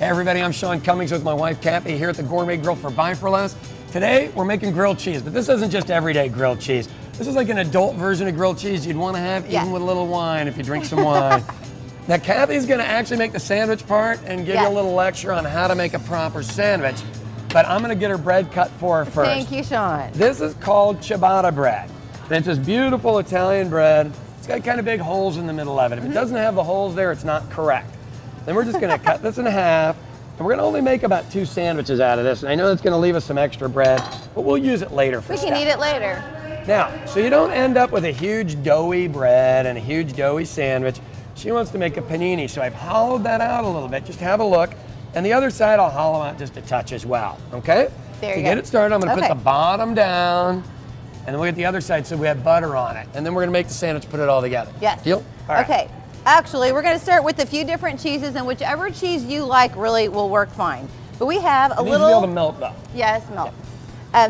Hey everybody, I'm Sean Cummings with my wife Cathy here at the Gourmet Grill for Buy for Less. Today we're making grilled cheese, but this isn't just everyday grilled cheese. This is like an adult version of grilled cheese you'd want to have even with a little wine if you drink some wine. Now Cathy's going to actually make the sandwich part and give you a little lecture on how to make a proper sandwich, but I'm going to get her bread cut for her first. Thank you, Sean. This is called ciabatta bread. And it's this beautiful Italian bread. It's got kind of big holes in the middle of it. If it doesn't have the holes there, it's not correct. Then we're just going to cut this in half, and we're going to only make about 2 sandwiches out of this. And I know it's going to leave us some extra bread, but we'll use it later for We can eat it later. Now, so you don't end up with a huge doughy bread and a huge doughy sandwich. She wants to make a panini, so I've hollowed that out a little bit. Just have a look. And the other side, I'll hollow out just a touch as well, okay? There you go. To get it started, I'm going to put the bottom down, and then we'll get the other side so we have butter on it. And then we're going to make the sandwich, put it all together. Yes. Deal? All right. Okay. Actually, we're going to start with a few different cheeses, and whichever cheese you like really will work fine. But we have a little... It needs to be able to melt though. Yes, melt.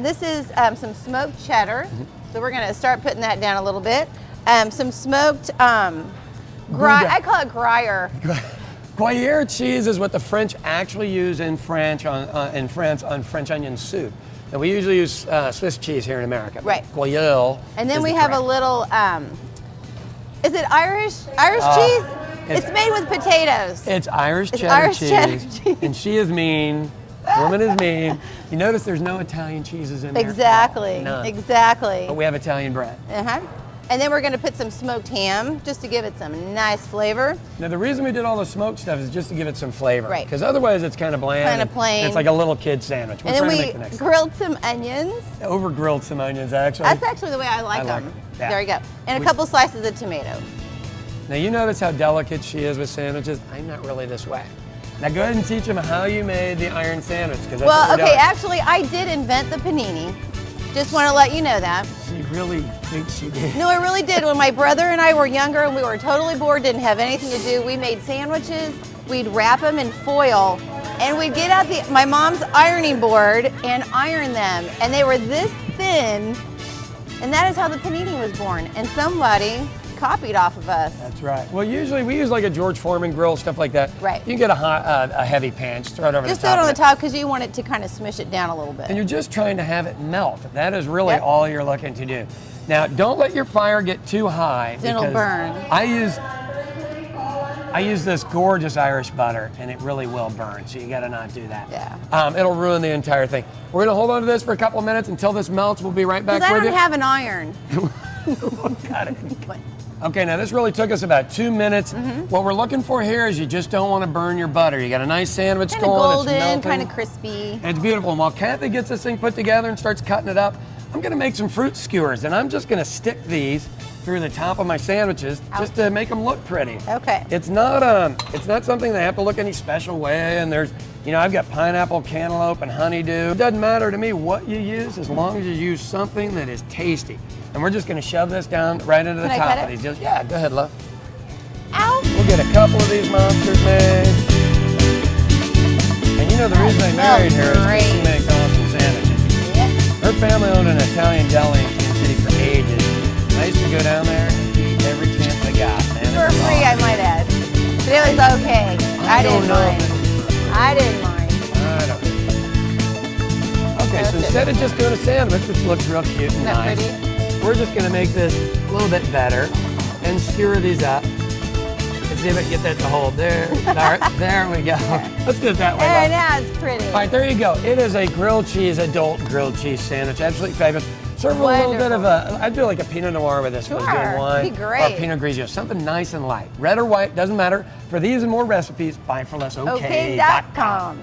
This is some smoked cheddar. So we're going to start putting that down a little bit. Some smoked I call it Grille. Gruyere cheese is what the French actually use in France on French onion soup. And we usually use Swiss cheese here in America. Right. Gruyere. And then we have a little, is it Irish cheese? It's made with potatoes. It's Irish cheddar cheese. And she is mean. Woman is mean. You notice there's no Italian cheeses in there. Exactly. None. Exactly. But we have Italian bread. And then we're going to put some smoked ham just to give it some nice flavor. Now the reason we did all the smoked stuff is just to give it some flavor. Right. Because otherwise it's kind of bland. Kind of plain. It's like a little kid sandwich. And then we grilled some onions. Over grilled some onions actually. That's actually the way I like them. Yeah. There you go. And a couple slices of tomato. Now you notice how delicate she is with sandwiches. I'm not really this way. Now go ahead and teach them how you made the iron sandwich. Well, okay, actually I did invent the panini. Just want to let you know that. You really think she did? No, I really did. When my brother and I were younger and we were totally bored, didn't have anything to do, we made sandwiches, we'd wrap them in foil, and we'd get out my mom's ironing board and iron them. And they were this thin, and that is how the panini was born. And somebody copied off of us. That's right. Well, usually we use like a George Foreman grill, stuff like that. Right. You can get a heavy pan, just throw it over the top. Just throw it on the top because you want it to kind of smush it down a little bit. And you're just trying to have it melt. That is really all you're looking to do. Now, don't let your fire get too high. Then it'll burn. I use this gorgeous Irish butter, and it really will burn, so you gotta not do that. Yeah. It'll ruin the entire thing. We're gonna hold on to this for a couple of minutes until this melts. We'll be right back with you. Because I don't have an iron. Got it. Okay, now this really took us about 2 minutes. What we're looking for here is you just don't want to burn your butter. You got a nice sandwich Kind going. of golden, it's melting. kind of crispy. And it's beautiful. And while Cathy gets this thing put together and starts cutting it up, I'm going to make some fruit skewers, and I'm just going to stick these through the top of my sandwiches just to make them look pretty. Okay. It's not something they have to look any special way. And there's, you know, I've got pineapple, cantaloupe, and honeydew. It doesn't matter to me what you use as long as you use something that is tasty. And we're just going to shove this down right into the top of these. Yeah, go ahead, love. Ow! We'll get a couple of these monsters made. And you know the reason I married her is she makes awesome sandwiches. Yep. Her family owned an Italian deli in Kansas City for ages. I used to go down there and eat every chance I got. Man, for free, I might add. But it was okay. I didn't mind. I didn't mind. I don't know. Okay, so instead of just doing a sandwich, which looks real cute and nice, we're just going to make this a little bit better and skewer these up. Let's see if I can get that to hold. There we go. Let's do it that way. There, now it's pretty. All right, there you go. It is a grilled cheese, adult grilled cheese sandwich. Absolutely fabulous. Serve with a little bit of I'd do like a Pinot Noir with this. Sure, good wine. it'd be great. Or Pinot Grigio, something nice and light. Red or white, doesn't matter. For these and more recipes, buyforless.ok.com.